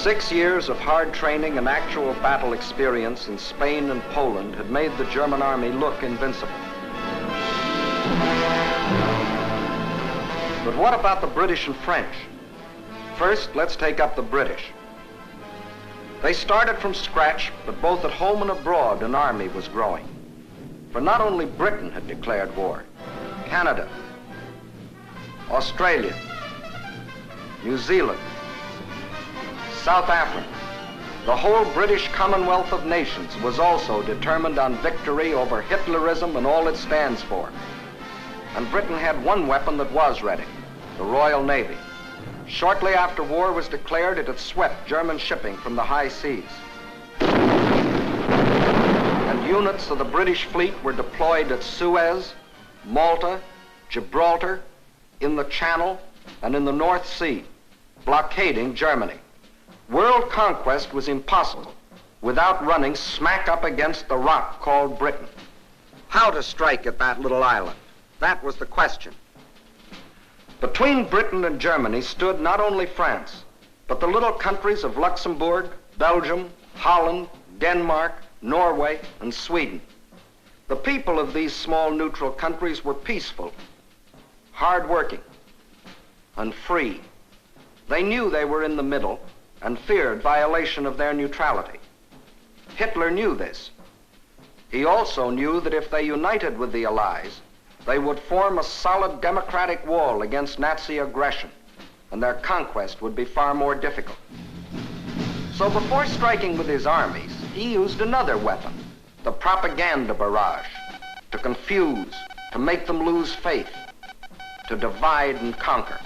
6 years of hard training and actual battle experience in Spain and Poland had made the German army look invincible. But what about the British and French? First, let's take up the British. They started from scratch, but both at home and abroad, an army was growing. For not only Britain had declared war, Canada, Australia, New Zealand, South Africa, the whole British Commonwealth of Nations was also determined on victory over Hitlerism and all it stands for. And Britain had one weapon that was ready, the Royal Navy. Shortly after war was declared, it had swept German shipping from the high seas. And units of the British fleet were deployed at Suez, Malta, Gibraltar, in the Channel, and in the North Sea, blockading Germany. World conquest was impossible without running smack up against the rock called Britain. How to strike at that little island? That was the question. Between Britain and Germany stood not only France, but the little countries of Luxembourg, Belgium, Holland, Denmark, Norway, and Sweden. The people of these small neutral countries were peaceful, hard-working, and free. They knew they were in the middle and feared violation of their neutrality. Hitler knew this. He also knew that if they united with the Allies, they would form a solid democratic wall against Nazi aggression, and their conquest would be far more difficult. So before striking with his armies, he used another weapon, the propaganda barrage, to confuse, to make them lose faith, to divide and conquer.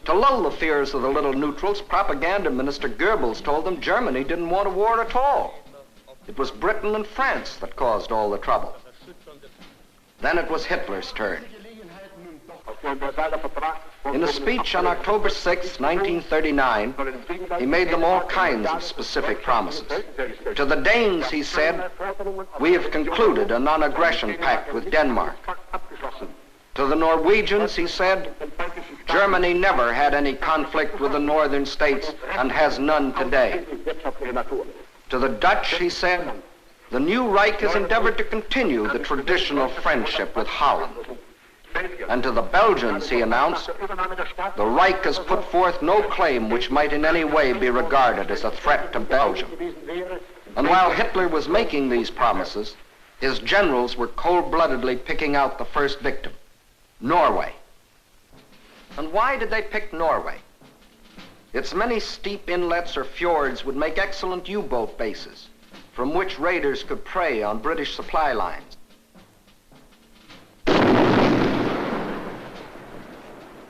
To lull the fears of the little neutrals, propaganda minister Goebbels told them Germany didn't want a war at all. It was Britain and France that caused all the trouble. Then it was Hitler's turn. In a speech on October 6, 1939, he made them all kinds of specific promises. To the Danes, he said, "We have concluded a non-aggression pact with Denmark." To the Norwegians, he said, "Germany never had any conflict with the northern states and has none today." To the Dutch, he said, "The new Reich has endeavored to continue the traditional friendship with Holland." And to the Belgians, he announced, "The Reich has put forth no claim which might in any way be regarded as a threat to Belgium." And while Hitler was making these promises, his generals were cold-bloodedly picking out the first victim, Norway. And why did they pick Norway? Its many steep inlets or fjords would make excellent U-boat bases, from which raiders could prey on British supply lines.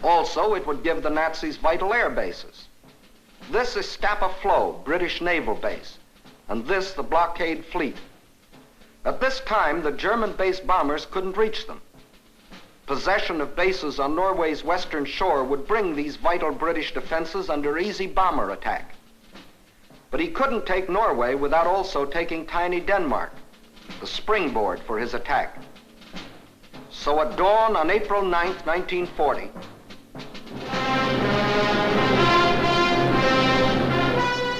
Also, it would give the Nazis vital air bases. This is Scapa Flow, British naval base, and this the blockade fleet. At this time, the German-based bombers couldn't reach them. Possession of bases on Norway's western shore would bring these vital British defenses under easy bomber attack. But he couldn't take Norway without also taking tiny Denmark, the springboard for his attack. So at dawn on April 9th, 1940,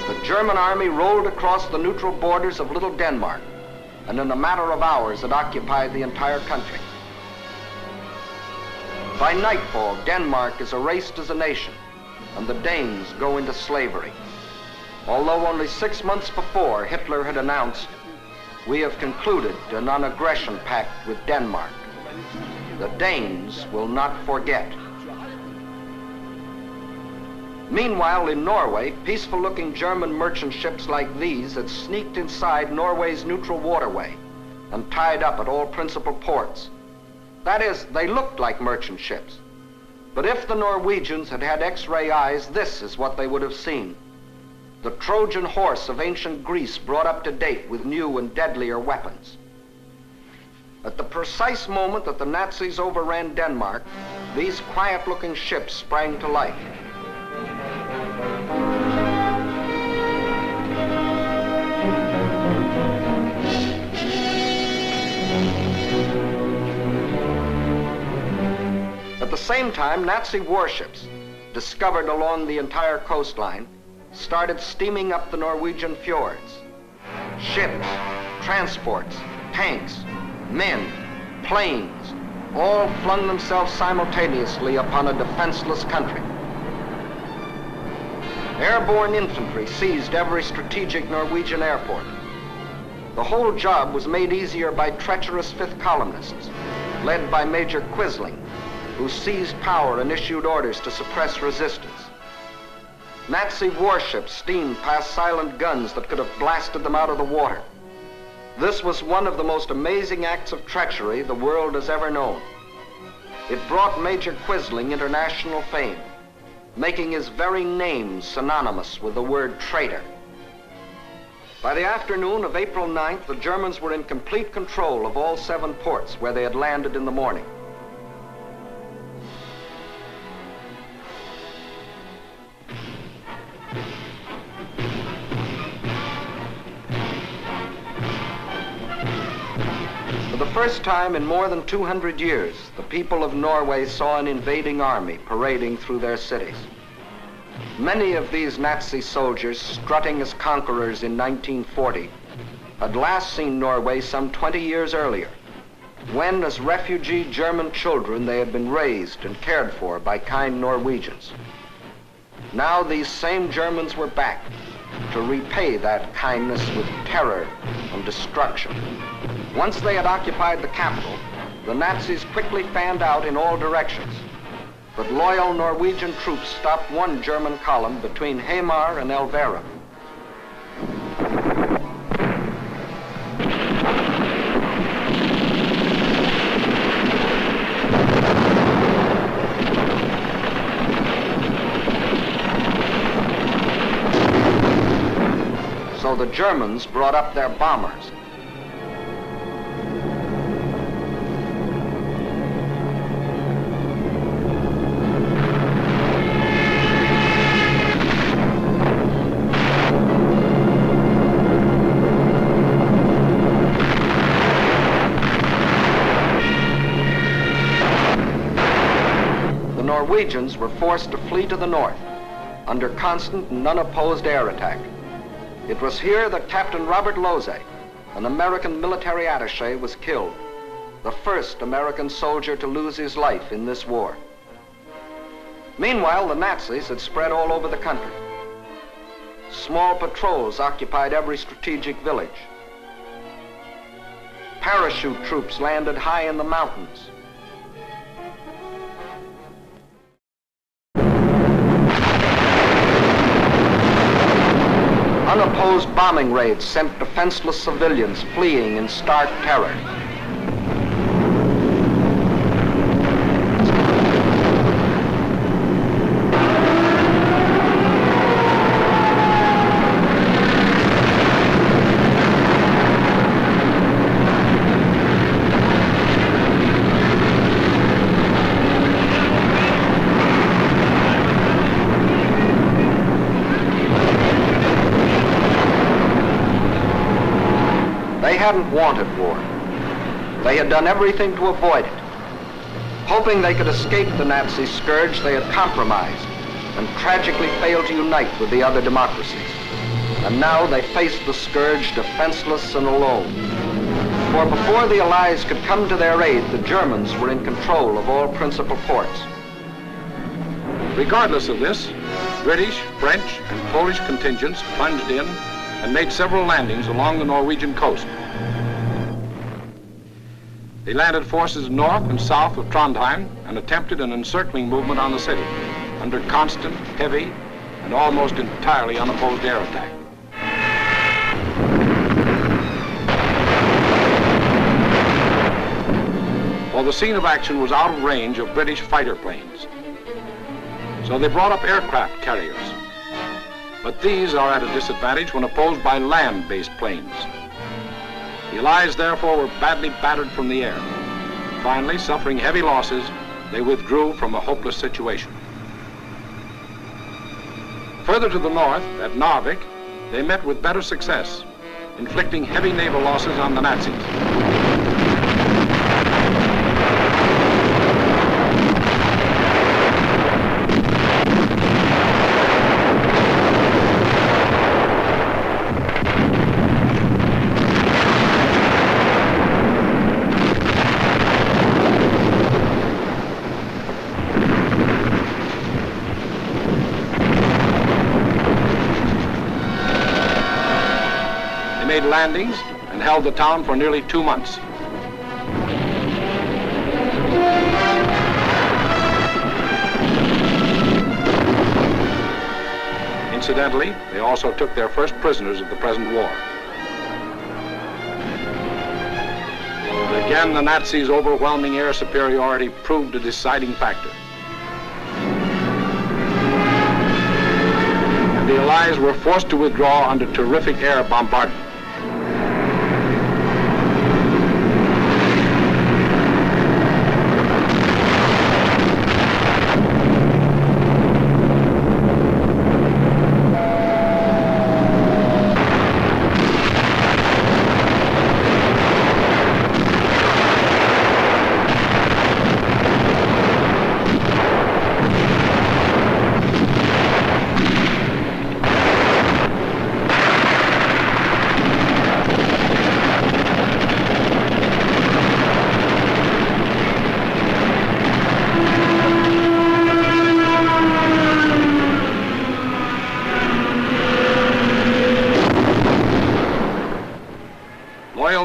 the German army rolled across the neutral borders of Little Denmark, and in a matter of hours it occupied the entire country. By nightfall, Denmark is erased as a nation, and the Danes go into slavery. Although only 6 months before, Hitler had announced, "We have concluded a non-aggression pact with Denmark. The Danes will not forget." Meanwhile, in Norway, peaceful-looking German merchant ships like these had sneaked inside Norway's neutral waterway and tied up at all principal ports. That is, they looked like merchant ships. But if the Norwegians had had X-ray eyes, this is what they would have seen. The Trojan horse of ancient Greece brought up to date with new and deadlier weapons. At the precise moment that the Nazis overran Denmark, these quiet-looking ships sprang to life. At the same time, Nazi warships, discovered along the entire coastline, started steaming up the Norwegian fjords. Ships, transports, tanks, men, planes, all flung themselves simultaneously upon a defenseless country. Airborne infantry seized every strategic Norwegian airport. The whole job was made easier by treacherous fifth columnists, led by Major Quisling, who seized power and issued orders to suppress resistance. Nazi warships steamed past silent guns that could have blasted them out of the water. This was one of the most amazing acts of treachery the world has ever known. It brought Major Quisling international fame, making his very name synonymous with the word traitor. By the afternoon of April 9th, the Germans were in complete control of all 7 ports where they had landed in the morning. For the first time in more than 200 years, the people of Norway saw an invading army parading through their cities. Many of these Nazi soldiers, strutting as conquerors in 1940, had last seen Norway some 20 years earlier, when, as refugee German children, they had been raised and cared for by kind Norwegians. Now these same Germans were back to repay that kindness with terror and destruction. Once they had occupied the capital, the Nazis quickly fanned out in all directions. But loyal Norwegian troops stopped one German column between Hamar and Elvera. So the Germans brought up their bombers. Norwegians were forced to flee to the north under constant and unopposed air attack. It was here that Captain Robert Losey, an American military attaché, was killed, the first American soldier to lose his life in this war. Meanwhile, the Nazis had spread all over the country. Small patrols occupied every strategic village. Parachute troops landed high in the mountains. Unopposed bombing raids sent defenseless civilians fleeing in stark terror. They hadn't wanted war. They had done everything to avoid it. Hoping they could escape the Nazi scourge, they had compromised and tragically failed to unite with the other democracies. And now they faced the scourge defenseless and alone. For before the Allies could come to their aid, the Germans were in control of all principal ports. Regardless of this, British, French, and Polish contingents plunged in and made several landings along the Norwegian coast. They landed forces north and south of Trondheim and attempted an encircling movement on the city under constant, heavy, and almost entirely unopposed air attack. Well, the scene of action was out of range of British fighter planes, so they brought up aircraft carriers. But these are at a disadvantage when opposed by land-based planes. The Allies, therefore, were badly battered from the air. Finally, suffering heavy losses, they withdrew from a hopeless situation. Further to the north, at Narvik, they met with better success, inflicting heavy naval losses on the Nazis. landings and held the town for nearly 2 months. Incidentally, they also took their first prisoners of the present war. But again, the Nazis' overwhelming air superiority proved a deciding factor. And the Allies were forced to withdraw under terrific air bombardment.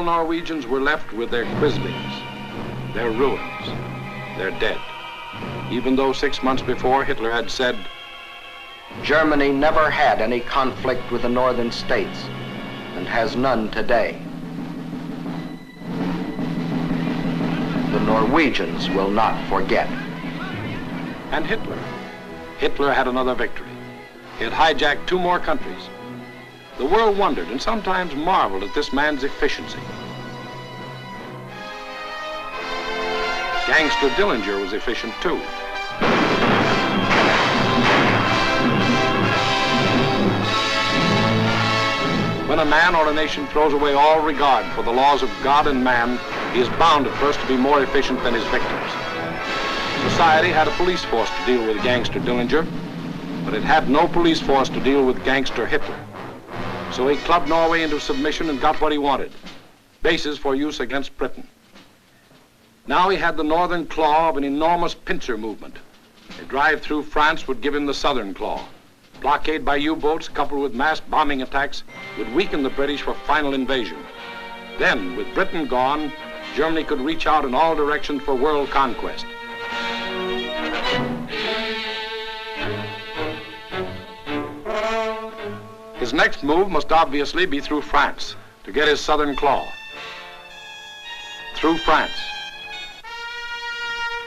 Norwegians were left with their Quislings, their ruins, their dead. Even though 6 months before Hitler had said, Germany never had any conflict with the northern states and has none today. The Norwegians will not forget. And Hitler had another victory. He had hijacked 2 more countries. The world wondered and sometimes marveled at this man's efficiency. Gangster Dillinger was efficient too. When a man or a nation throws away all regard for the laws of God and man, he is bound at first to be more efficient than his victims. Society had a police force to deal with Gangster Dillinger, but it had no police force to deal with Gangster Hitler. So he clubbed Norway into submission and got what he wanted, bases for use against Britain. Now he had the northern claw of an enormous pincer movement. A drive through France would give him the southern claw. Blockade by U-boats coupled with mass bombing attacks would weaken the British for final invasion. Then, with Britain gone, Germany could reach out in all directions for world conquest. His next move must obviously be through France to get his southern claw. Through France.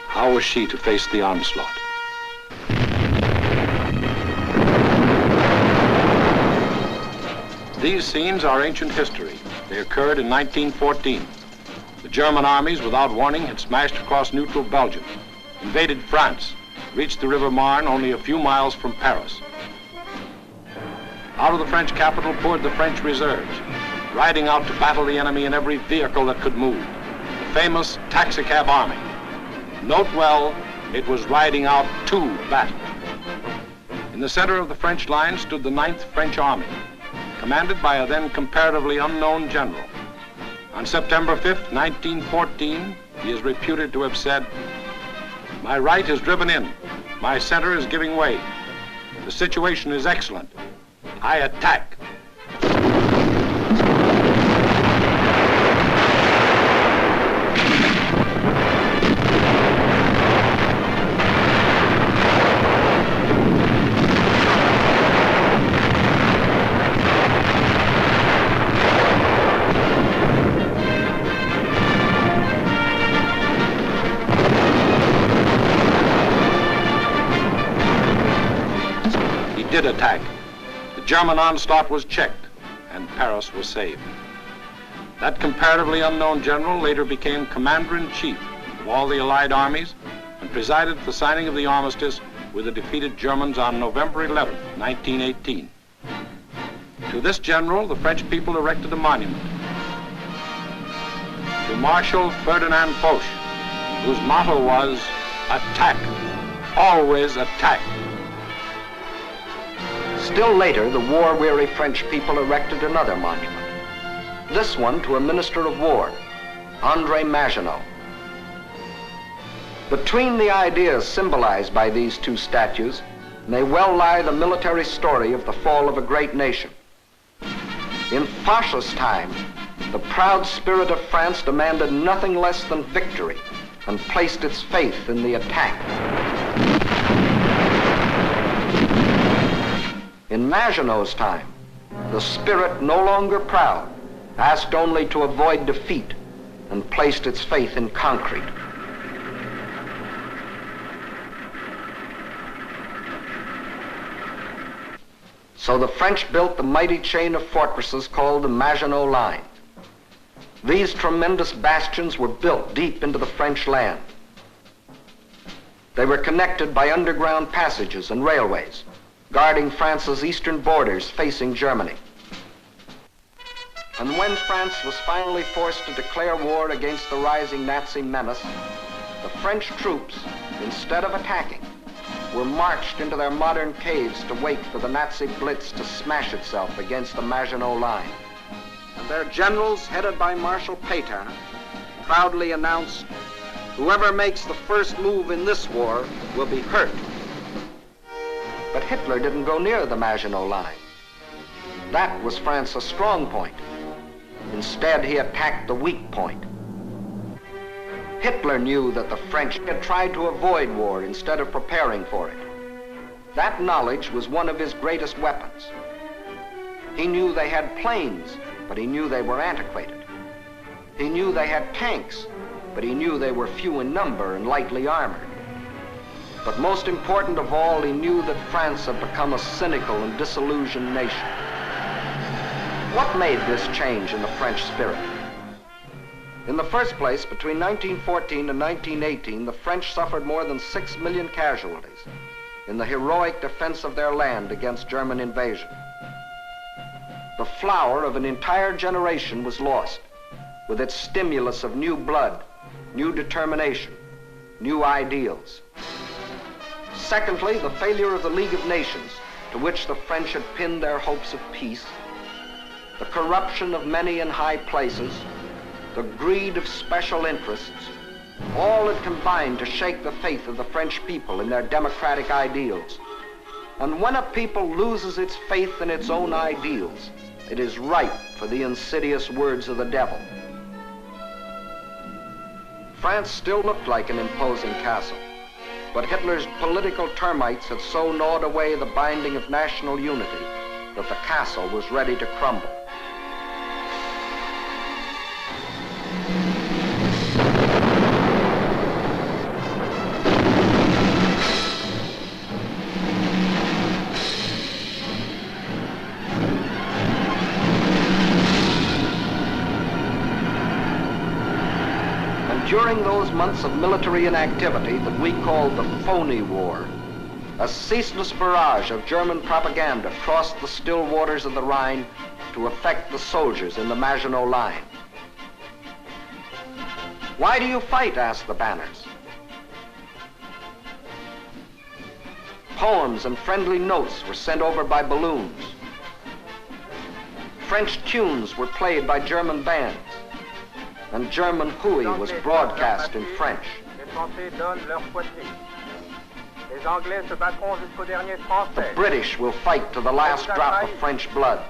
How was she to face the onslaught? These scenes are ancient history. They occurred in 1914. The German armies, without warning, had smashed across neutral Belgium, invaded France, reached the River Marne only a few miles from Paris. Out of the French capital poured the French reserves, riding out to battle the enemy in every vehicle that could move. The famous taxicab army. Note well, it was riding out to battle. In the center of the French line stood the 9th French Army, commanded by a then comparatively unknown general. On September 5th, 1914, he is reputed to have said, "My right is driven in. My center is giving way. The situation is excellent. I attack." He did attack. The German onslaught was checked, and Paris was saved. That comparatively unknown general later became commander-in-chief of all the Allied armies and presided at the signing of the armistice with the defeated Germans on November 11, 1918. To this general, the French people erected a monument. To Marshal Ferdinand Foch, whose motto was, "Attack, always attack." Still later, the war-weary French people erected another monument. This one to a minister of war, André Maginot. Between the ideas symbolized by these 2 statues may well lie the military story of the fall of a great nation. In Foch's time, the proud spirit of France demanded nothing less than victory and placed its faith in the attack. In Maginot's time, the spirit, no longer proud, asked only to avoid defeat and placed its faith in concrete. So the French built the mighty chain of fortresses called the Maginot Line. These tremendous bastions were built deep into the French land. They were connected by underground passages and railways, guarding France's eastern borders facing Germany. And when France was finally forced to declare war against the rising Nazi menace, the French troops, instead of attacking, were marched into their modern caves to wait for the Nazi blitz to smash itself against the Maginot Line. And their generals, headed by Marshal Pétain, proudly announced, "Whoever makes the first move in this war will be hurt." But Hitler didn't go near the Maginot Line. That was France's strong point. Instead, he attacked the weak point. Hitler knew that the French had tried to avoid war instead of preparing for it. That knowledge was one of his greatest weapons. He knew they had planes, but he knew they were antiquated. He knew they had tanks, but he knew they were few in number and lightly armored. But most important of all, he knew that France had become a cynical and disillusioned nation. What made this change in the French spirit? In the first place, between 1914 and 1918, the French suffered more than 6 million casualties in the heroic defense of their land against German invasion. The flower of an entire generation was lost, with its stimulus of new blood, new determination, new ideals. Secondly, the failure of the League of Nations, to which the French had pinned their hopes of peace, the corruption of many in high places, the greed of special interests, all had combined to shake the faith of the French people in their democratic ideals. And when a people loses its faith in its own ideals, it is ripe for the insidious words of the devil. France still looked like an imposing castle, but Hitler's political termites had so gnawed away the binding of national unity that the castle was ready to crumble. During those months of military inactivity that we called the phony war, a ceaseless barrage of German propaganda crossed the still waters of the Rhine to affect the soldiers in the Maginot Line. "Why do you fight?" asked the banners. Poems and friendly notes were sent over by balloons. French tunes were played by German bands, and German hooey was broadcast in French. The British will fight to the last drop of French blood.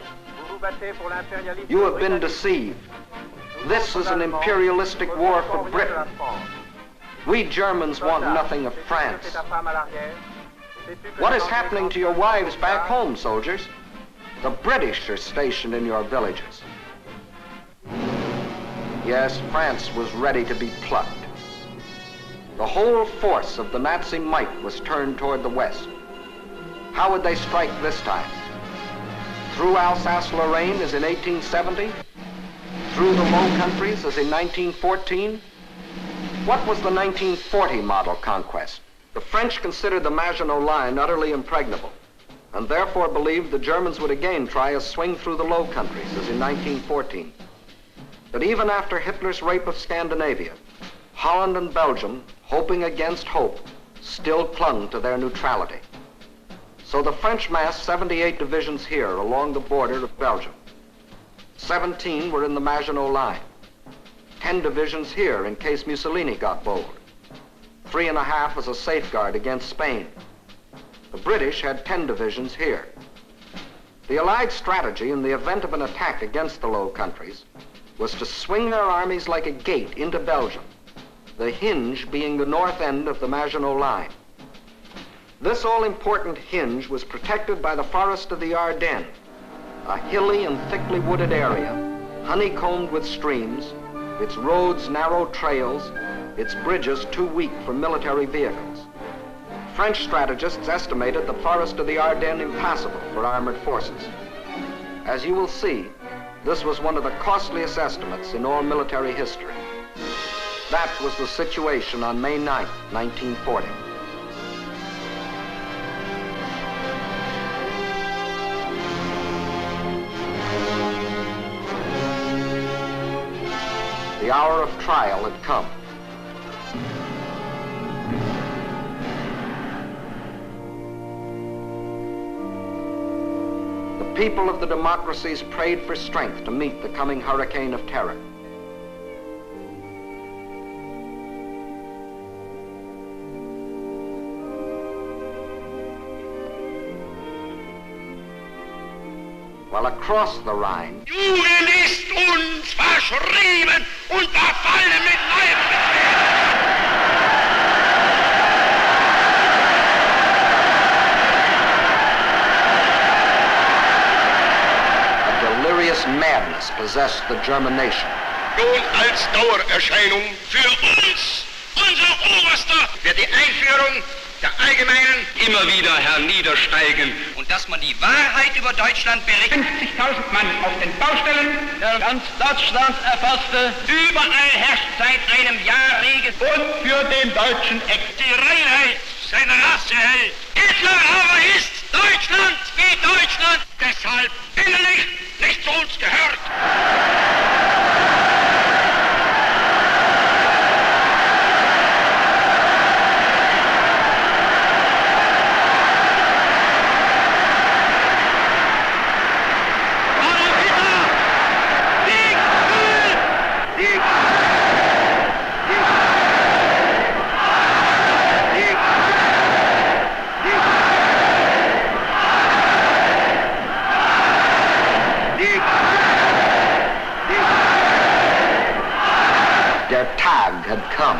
You have been deceived. This is an imperialistic war for Britain. We Germans want nothing of France. What is happening to your wives back home, soldiers? The British are stationed in your villages. Yes, France was ready to be plucked. The whole force of the Nazi might was turned toward the west. How would they strike this time? Through Alsace-Lorraine as in 1870? Through the Low Countries as in 1914? What was the 1940 model conquest? The French considered the Maginot Line utterly impregnable, and therefore believed the Germans would again try a swing through the Low Countries as in 1914. But even after Hitler's rape of Scandinavia, Holland and Belgium, hoping against hope, still clung to their neutrality. So the French massed 78 divisions here along the border of Belgium. 17 were in the Maginot Line. 10 divisions here in case Mussolini got bold. 3.5 as a safeguard against Spain. The British had 10 divisions here. The Allied strategy in the event of an attack against the Low Countries was to swing their armies like a gate into Belgium, the hinge being the north end of the Maginot Line. This all-important hinge was protected by the forest of the Ardennes, a hilly and thickly wooded area, honeycombed with streams, its roads narrow trails, its bridges too weak for military vehicles. French strategists estimated the forest of the Ardennes impassable for armored forces. As you will see, this was one of the costliest estimates in all military history. That was the situation on May 9, 1940. The hour of trial had come. The people of the democracies prayed for strength to meet the coming hurricane of terror. While across the Rhine, Jugend ist uns verschrieben und verfallen mit neuem a delirious madness possessed the German nation. Nun als Dauererscheinung für uns, unser Oberster, wird die Einführung der allgemeinen immer wieder herniedersteigen. Und dass man die Wahrheit über Deutschland berichtet. 50.000 Mann auf den Baustellen, der ganz Deutschland erfasste. Überall herrscht seit einem Jahr Regen und für den deutschen die Reinheit seiner Rasse hält. Hitler aber ist Deutschland wie Deutschland, deshalb innerlich nicht zu uns gehört. Der Tag had come.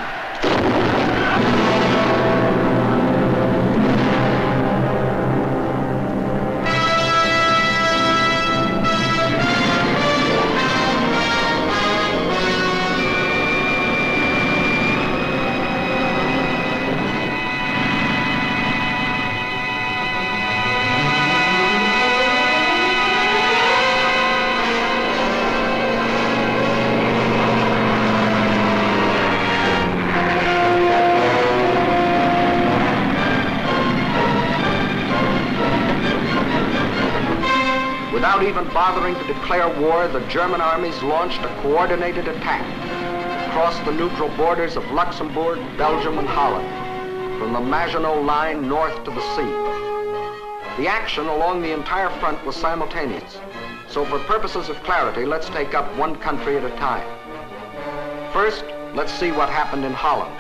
Without even bothering to declare war, the German armies launched a coordinated attack across the neutral borders of Luxembourg, Belgium, and Holland, from the Maginot Line north to the sea. The action along the entire front was simultaneous, so for purposes of clarity, let's take up one country at a time. First, let's see what happened in Holland.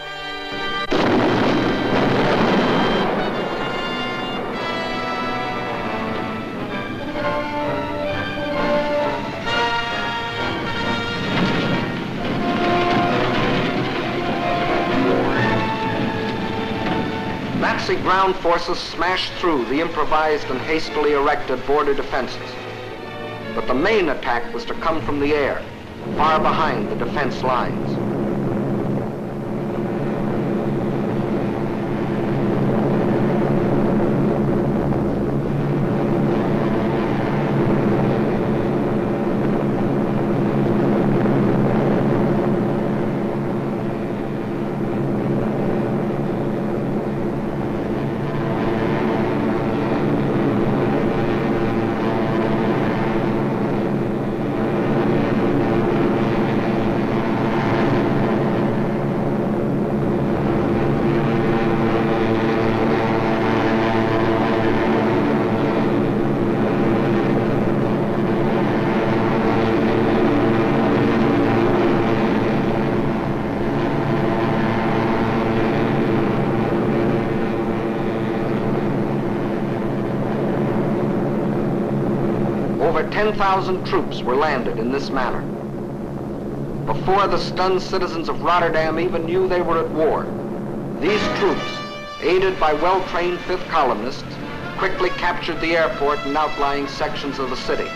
Nazi ground forces smashed through the improvised and hastily erected border defenses. But the main attack was to come from the air, far behind the defense lines. 10,000 troops were landed in this manner. Before the stunned citizens of Rotterdam even knew they were at war, these troops, aided by well-trained 5th columnists, quickly captured the airport and outlying sections of the city.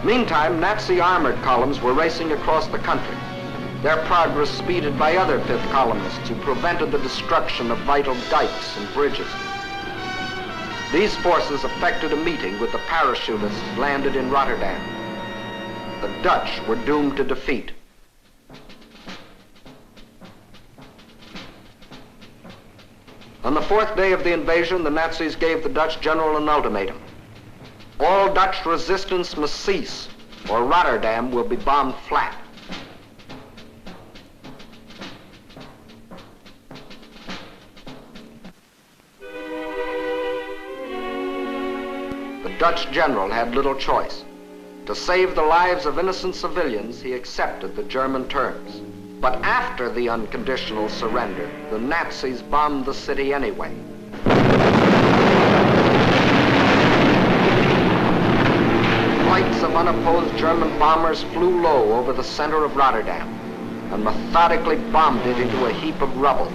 Meantime, Nazi armored columns were racing across the country, their progress speeded by other 5th columnists who prevented the destruction of vital dikes and bridges. These forces effected a meeting with the parachutists landed in Rotterdam. The Dutch were doomed to defeat. On the 4th day of the invasion, the Nazis gave the Dutch general an ultimatum. All Dutch resistance must cease, or Rotterdam will be bombed flat. The Dutch general had little choice. To save the lives of innocent civilians, he accepted the German terms. But after the unconditional surrender, the Nazis bombed the city anyway. Flights of unopposed German bombers flew low over the center of Rotterdam and methodically bombed it into a heap of rubble.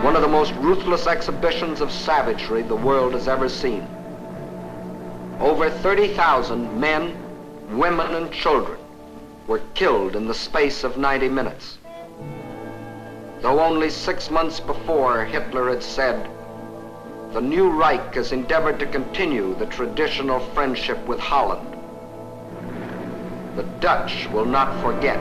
One of the most ruthless exhibitions of savagery the world has ever seen. Over 30,000 men, women, and children were killed in the space of 90 minutes. Though only 6 months before Hitler had said, "The new Reich has endeavored to continue the traditional friendship with Holland. The Dutch will not forget."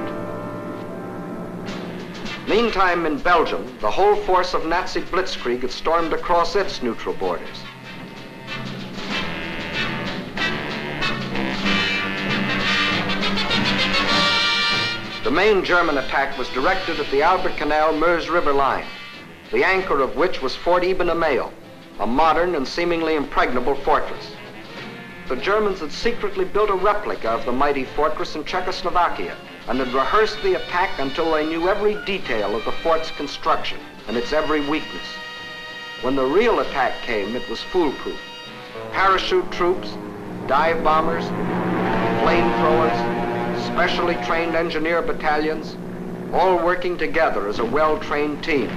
Meantime, in Belgium, the whole force of Nazi blitzkrieg had stormed across its neutral borders. The main German attack was directed at the Albert Canal-Meuse River line, the anchor of which was Fort Eben-Emael, a modern and seemingly impregnable fortress. The Germans had secretly built a replica of the mighty fortress in Czechoslovakia and had rehearsed the attack until they knew every detail of the fort's construction and its every weakness. When the real attack came, it was foolproof. Parachute troops, dive bombers, flamethrowers, specially trained engineer battalions, all working together as a well-trained team.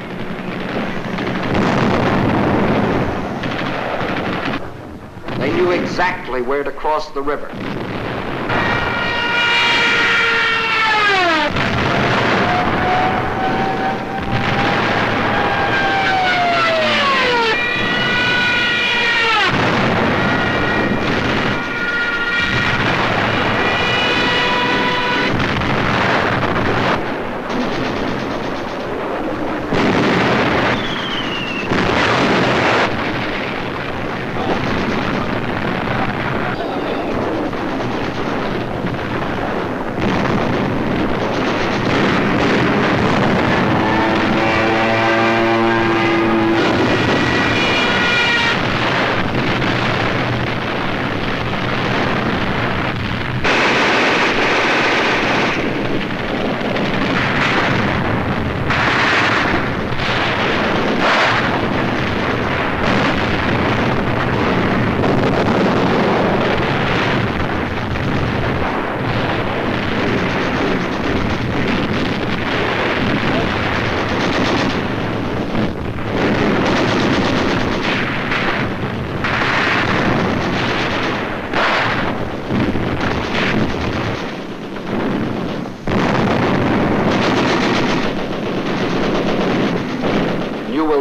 They knew exactly where to cross the river.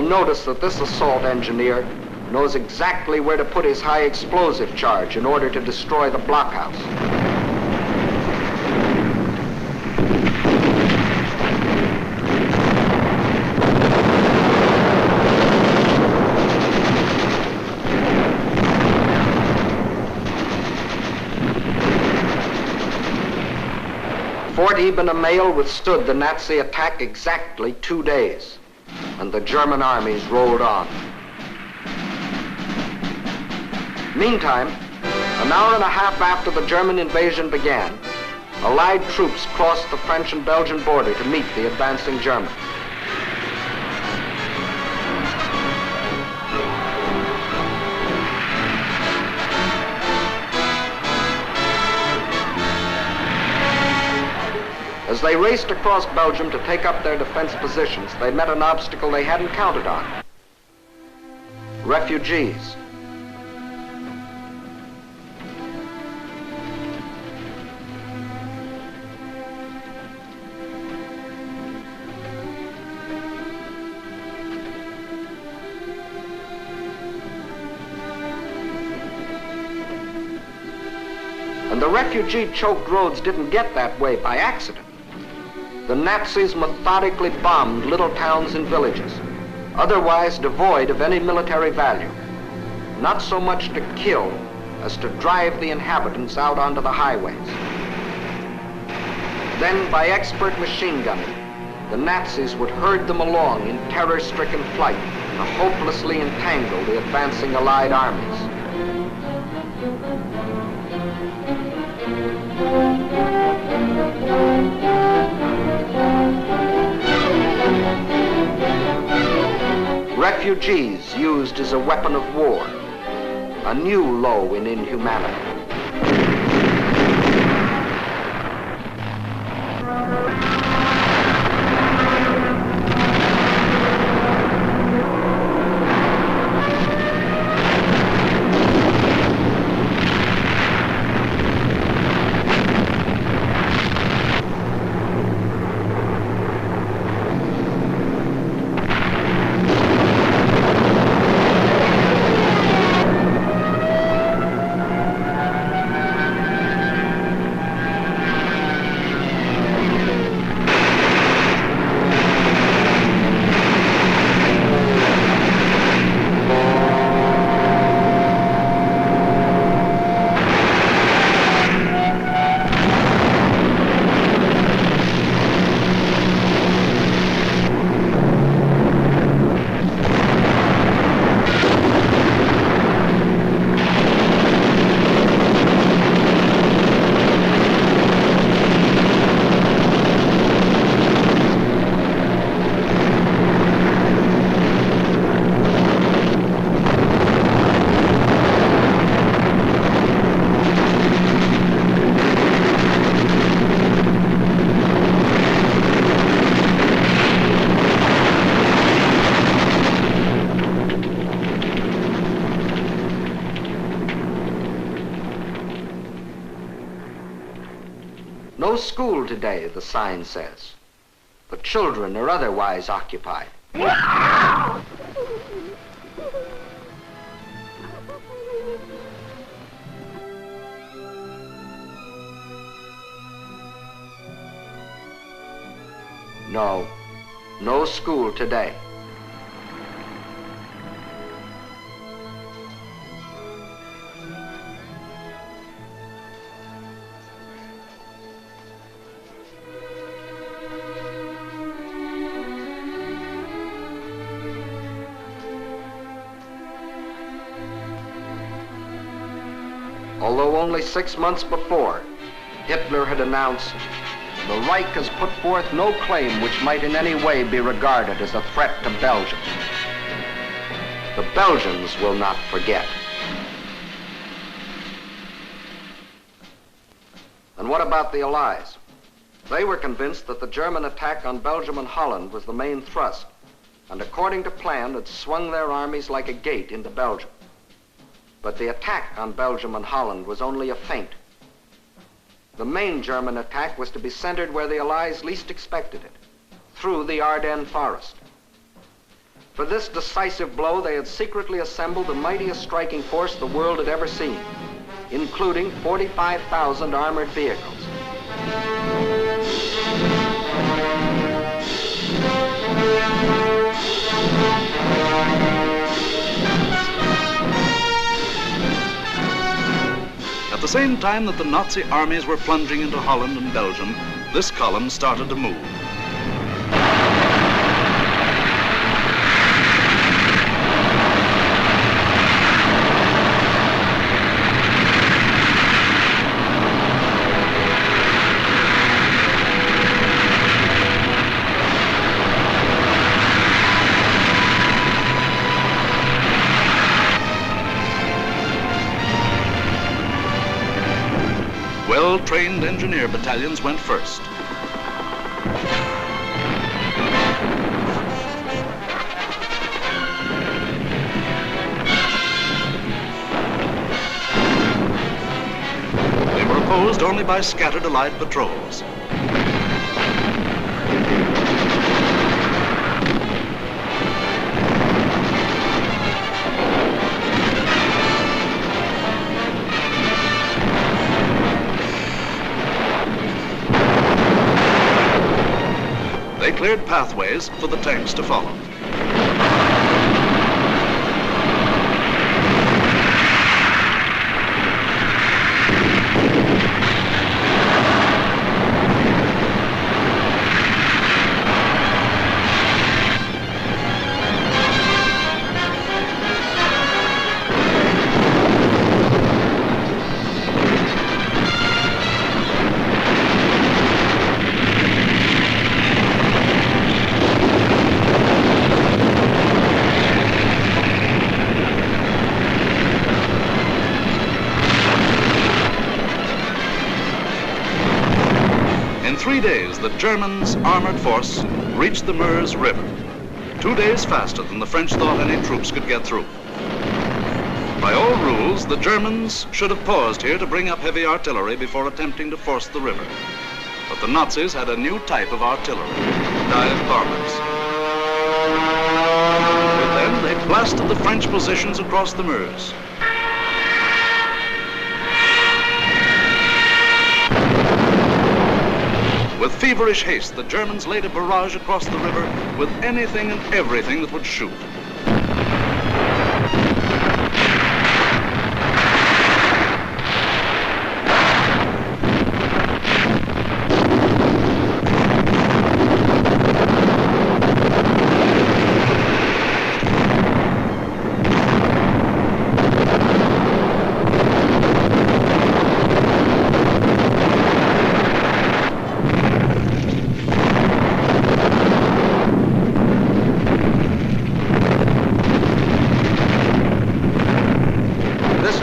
notice that this assault engineer knows exactly where to put his high explosive charge in order to destroy the blockhouse. Fort Eben-Emael withstood the Nazi attack exactly 2 days, and the German armies rolled on. Meantime, an hour and a half after the German invasion began, Allied troops crossed the French and Belgian border to meet the advancing Germans. As they raced across Belgium to take up their defense positions, they met an obstacle they hadn't counted on. Refugees. And the refugee-choked roads didn't get that way by accident. The Nazis methodically bombed little towns and villages, otherwise devoid of any military value, not so much to kill as to drive the inhabitants out onto the highways. Then, by expert machine gunning, the Nazis would herd them along in terror-stricken flight to hopelessly entangle the advancing Allied armies. Refugees used as a weapon of war, a new low in inhumanity. No school today, the sign says. The children are otherwise occupied. No, no school today. Although only 6 months before, Hitler had announced, "The Reich has put forth no claim which might in any way be regarded as a threat to Belgium. The Belgians will not forget." And what about the Allies? They were convinced that the German attack on Belgium and Holland was the main thrust, and according to plan had swung their armies like a gate into Belgium. But the attack on Belgium and Holland was only a feint. The main German attack was to be centered where the Allies least expected it, through the Ardennes forest. For this decisive blow, they had secretly assembled the mightiest striking force the world had ever seen, including 45,000 armored vehicles. At the same time that the Nazi armies were plunging into Holland and Belgium, this column started to move. Well-trained engineer battalions went first. They were opposed only by scattered Allied patrols. They cleared pathways for the tanks to follow. In 3 days, the Germans' armored force reached the Meuse River, 2 days faster than the French thought any troops could get through. By all rules, the Germans should have paused here to bring up heavy artillery before attempting to force the river. But the Nazis had a new type of artillery, dive bombers. With them, they blasted the French positions across the Meuse. With feverish haste, the Germans laid a barrage across the river with anything and everything that would shoot.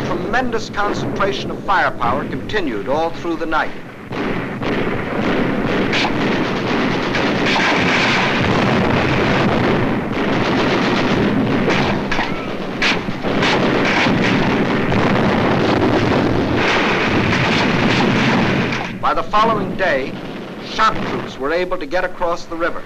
Tremendous concentration of firepower continued all through the night. By the following day, shock troops were able to get across the river.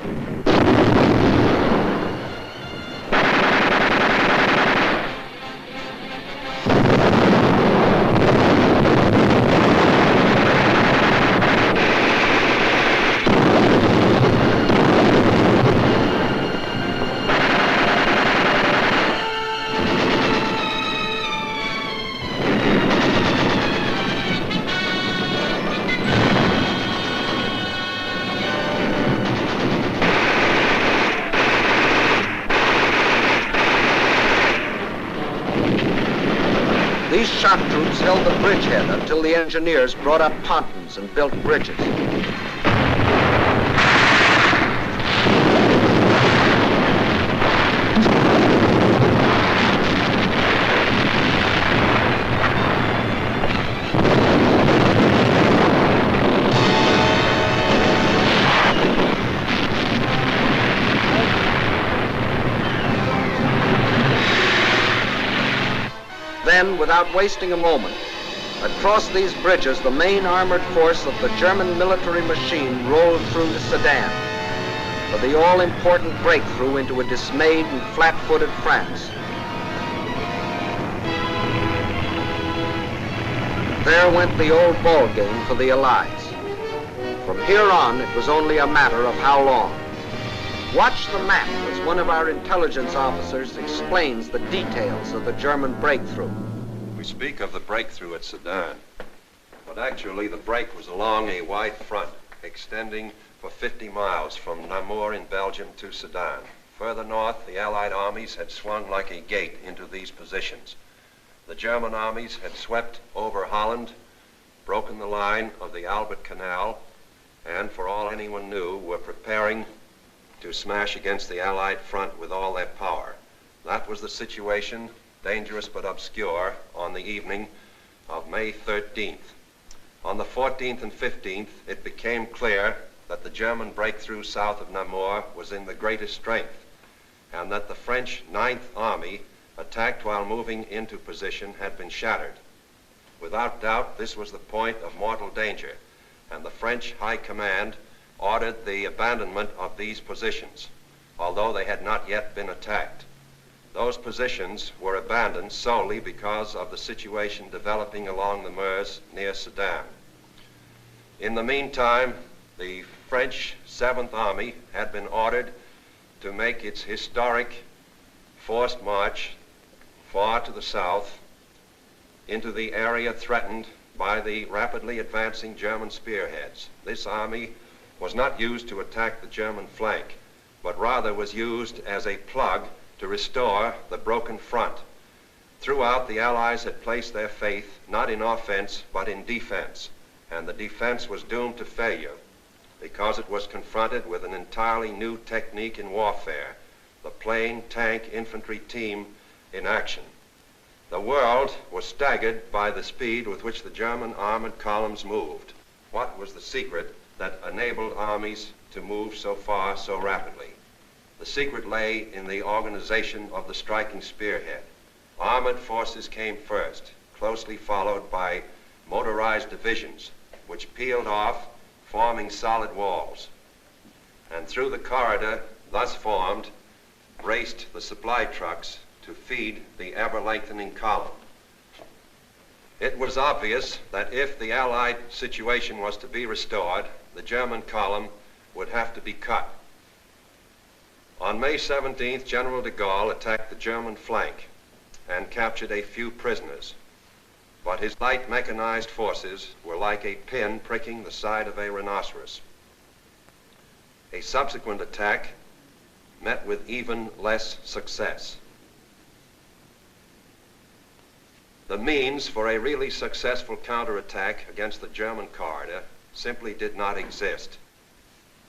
These shock troops held the bridgehead until the engineers brought up pontons and built bridges. Then, without wasting a moment, across these bridges, the main armored force of the German military machine rolled through to Sedan. for the all-important breakthrough into a dismayed and flat-footed France. There went the old ball game for the Allies. From here on, it was only a matter of how long. Watch the map as one of our intelligence officers explains the details of the German breakthrough. We speak of the breakthrough at Sedan, but actually the break was along a wide front, extending for 50 miles from Namur in Belgium to Sedan. Further north, the Allied armies had swung like a gate into these positions. The German armies had swept over Holland, broken the line of the Albert Canal, and for all anyone knew, were preparing to smash against the Allied front with all their power. That was the situation, dangerous but obscure, on the evening of May 13th. On the 14th and 15th, it became clear that the German breakthrough south of Namur was in the greatest strength, and that the French 9th Army, attacked while moving into position, had been shattered. Without doubt, this was the point of mortal danger, and the French High Command ordered the abandonment of these positions, although they had not yet been attacked. Those positions were abandoned solely because of the situation developing along the Meuse near Sedan. In the meantime, the French 7th Army had been ordered to make its historic forced march far to the south into the area threatened by the rapidly advancing German spearheads. This army was not used to attack the German flank, but rather was used as a plug to restore the broken front. Throughout, the Allies had placed their faith not in offense, but in defense, and the defense was doomed to failure because it was confronted with an entirely new technique in warfare, the plane tank infantry team in action. The world was staggered by the speed with which the German armored columns moved. What was the secret that enabled armies to move so far so rapidly? The secret lay in the organization of the striking spearhead. Armored forces came first, closely followed by motorized divisions, which peeled off, forming solid walls. And through the corridor thus formed, raced the supply trucks to feed the ever-lengthening column. It was obvious that if the Allied situation was to be restored, the German column would have to be cut. On May 17th, General de Gaulle attacked the German flank and captured a few prisoners. But his light mechanized forces were like a pin pricking the side of a rhinoceros. A subsequent attack met with even less success. The means for a really successful counterattack against the German corridor simply did not exist.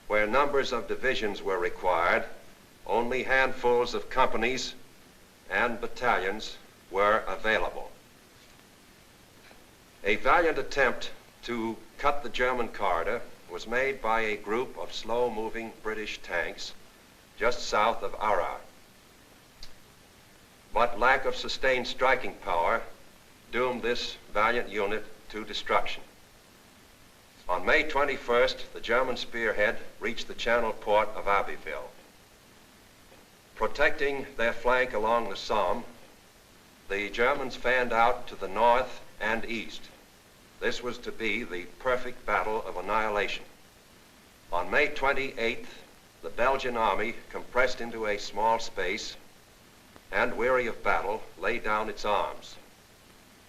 Where numbers of divisions were required, only handfuls of companies and battalions were available. A valiant attempt to cut the German corridor was made by a group of slow-moving British tanks just south of Arras. But lack of sustained striking power doomed this valiant unit to destruction. On May 21st, the German spearhead reached the channel port of Abbeville. Protecting their flank along the Somme, the Germans fanned out to the north and east. This was to be the perfect battle of annihilation. On May 28th, the Belgian army, compressed into a small space and weary of battle, laid down its arms.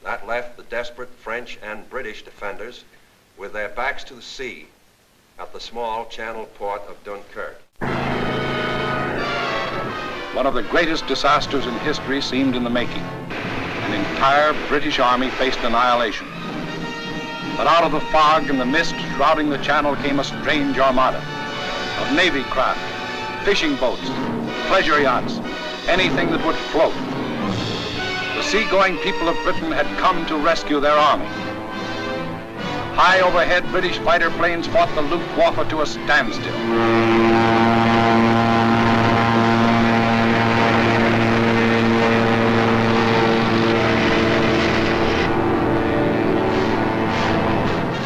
That left the desperate French and British defenders with their backs to the sea at the small channel port of Dunkirk. One of the greatest disasters in history seemed in the making. An entire British army faced annihilation. But out of the fog and the mist shrouding the channel came a strange armada of navy craft, fishing boats, pleasure yachts, anything that would float. The seagoing people of Britain had come to rescue their army. High overhead, British fighter planes fought the Luftwaffe to a standstill.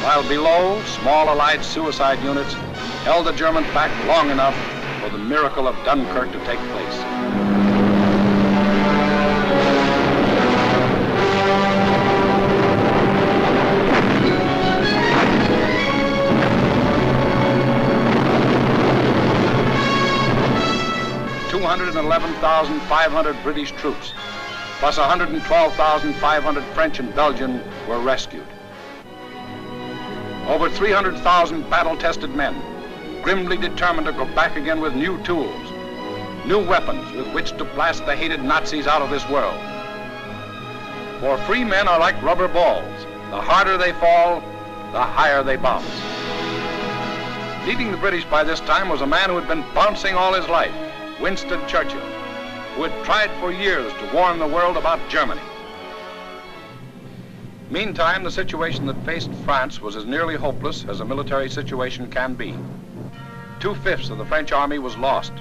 While below, small Allied suicide units held the Germans back long enough for the miracle of Dunkirk to take place. 211,500 British troops, plus 112,500 French and Belgian were rescued. Over 300,000 battle-tested men, grimly determined to go back again with new tools, new weapons with which to blast the hated Nazis out of this world. For free men are like rubber balls. The harder they fall, the higher they bounce. Leading the British by this time was a man who had been bouncing all his life, Winston Churchill, who had tried for years to warn the world about Germany. Meantime, the situation that faced France was as nearly hopeless as a military situation can be. 2/5 of the French army was lost.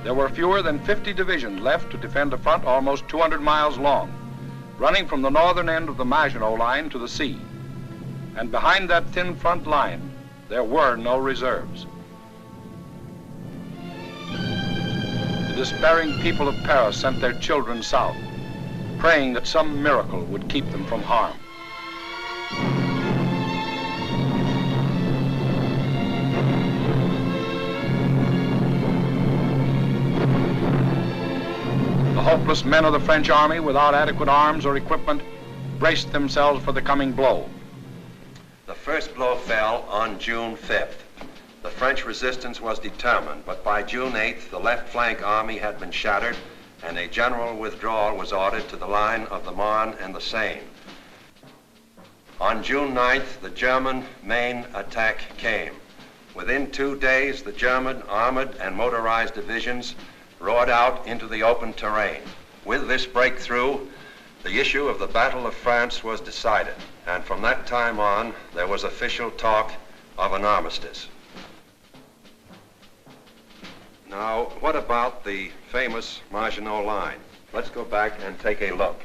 There were fewer than 50 divisions left to defend a front almost 200 miles long, running from the northern end of the Maginot Line to the sea. And behind that thin front line, there were no reserves. The despairing people of Paris sent their children south, praying that some miracle would keep them from harm. The hopeless men of the French army, without adequate arms or equipment, braced themselves for the coming blow. The first blow fell on June 5th. The French resistance was determined, but by June 8th, the left flank army had been shattered and a general withdrawal was ordered to the line of the Marne and the Seine. On June 9th, the German main attack came. Within 2 days, the German armored and motorized divisions roared out into the open terrain. With this breakthrough, the issue of the Battle of France was decided, and from that time on, there was official talk of an armistice. Now, what about the famous Maginot Line? Let's go back and take a look.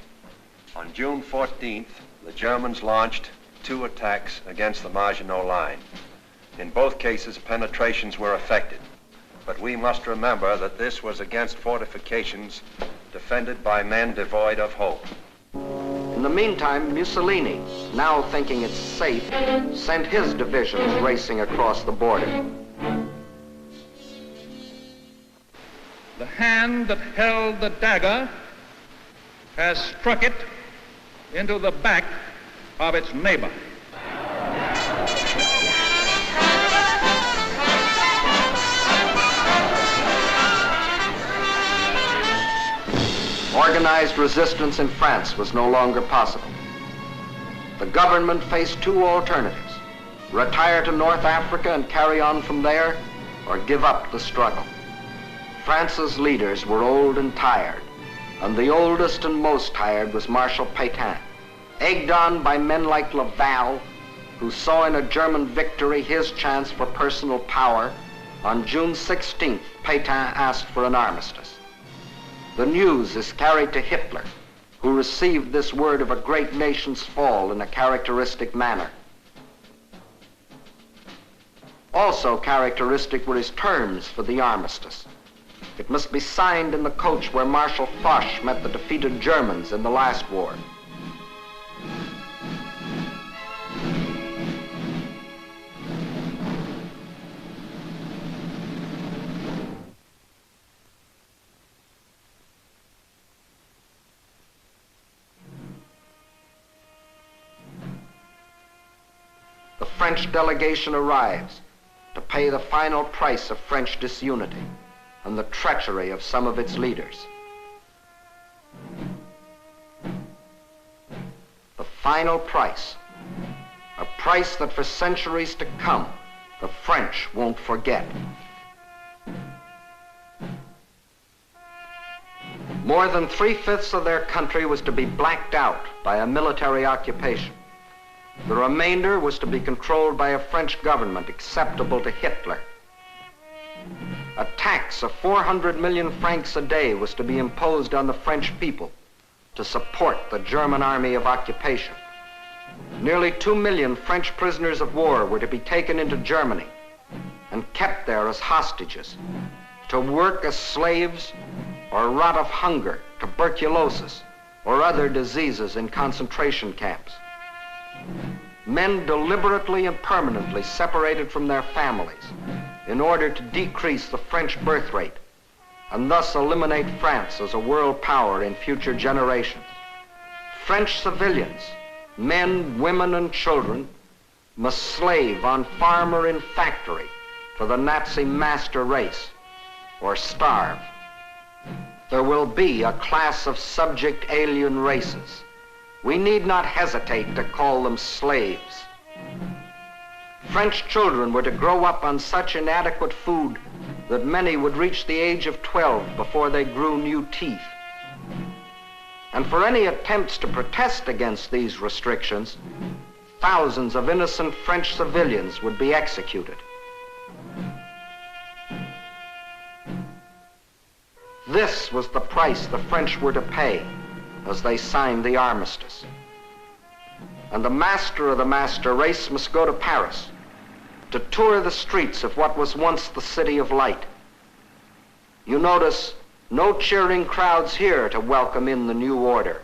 On June 14th, the Germans launched 2 attacks against the Maginot Line. In both cases, penetrations were effected. But we must remember that this was against fortifications defended by men devoid of hope. In the meantime, Mussolini, now thinking it's safe, sent his divisions racing across the border. The hand that held the dagger has struck it into the back of its neighbor. Organized resistance in France was no longer possible. The government faced 2 alternatives: retire to North Africa and carry on from there, or give up the struggle. France's leaders were old and tired, and the oldest and most tired was Marshal Pétain. Egged on by men like Laval, who saw in a German victory his chance for personal power, on June 16th, Pétain asked for an armistice. The news is carried to Hitler, who received this word of a great nation's fall in a characteristic manner. Also characteristic were his terms for the armistice. It must be signed in the coach where Marshal Foch met the defeated Germans in the last war. The French delegation arrives to pay the final price of French disunity and the treachery of some of its leaders. The final price, a price that for centuries to come, the French won't forget. More than 3/5 of their country was to be blacked out by a military occupation. The remainder was to be controlled by a French government acceptable to Hitler. A tax of 400 million francs a day was to be imposed on the French people to support the German army of occupation. Nearly 2 million French prisoners of war were to be taken into Germany, and and kept there as hostages, to work as slaves or rot of hunger, tuberculosis, or other diseases in concentration camps. Men deliberately and permanently separated from their families in order to decrease the French birth rate and thus eliminate France as a world power in future generations. French civilians, men, women, and children, must slave on farm or in factory for the Nazi master race or starve. There will be a class of subject alien races. We need not hesitate to call them slaves. French children were to grow up on such inadequate food that many would reach the age of 12 before they grew new teeth. And for any attempts to protest against these restrictions, thousands of innocent French civilians would be executed. This was the price the French were to pay as they signed the armistice. And the master of the master race must go to Paris to tour the streets of what was once the city of light. You notice no cheering crowds here to welcome in the new order.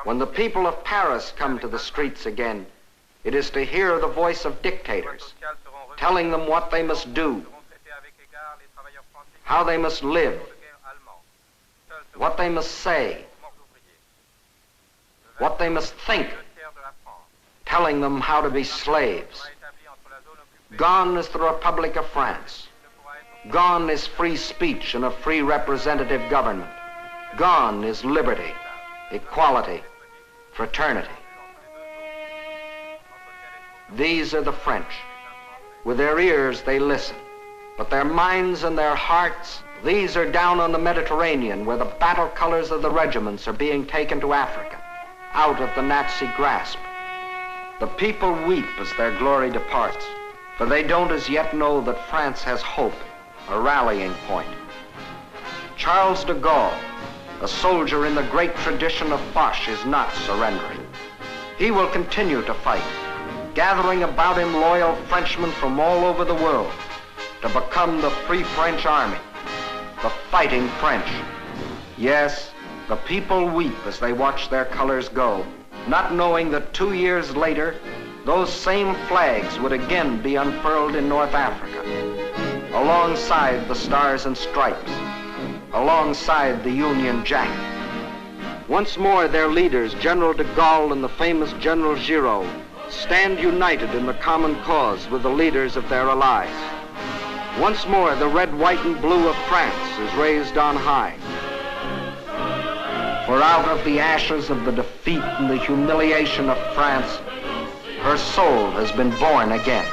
When the people of Paris come to the streets again, it is to hear the voice of dictators, telling them what they must do, how they must live, what they must say, what they must think, telling them how to be slaves. Gone is the Republic of France. Gone is free speech and a free representative government. Gone is liberty, equality, fraternity. These are the French. With their ears they listen, but their minds and their hearts, these are down on the Mediterranean where the battle colors of the regiments are being taken to Africa, out of the Nazi grasp. The people weep as their glory departs, for they don't as yet know that France has hope, a rallying point. Charles de Gaulle, a soldier in the great tradition of Foch, is not surrendering. He will continue to fight, gathering about him loyal Frenchmen from all over the world to become the Free French Army, the Fighting French. Yes, the people weep as they watch their colors go, not knowing that 2 years later, those same flags would again be unfurled in North Africa, alongside the Stars and Stripes, alongside the Union Jack. Once more, their leaders, General de Gaulle and the famous General Giraud, stand united in the common cause with the leaders of their allies. Once more, the red, white, and blue of France is raised on high. For out of the ashes of the defeat and the humiliation of France, her soul has been born again.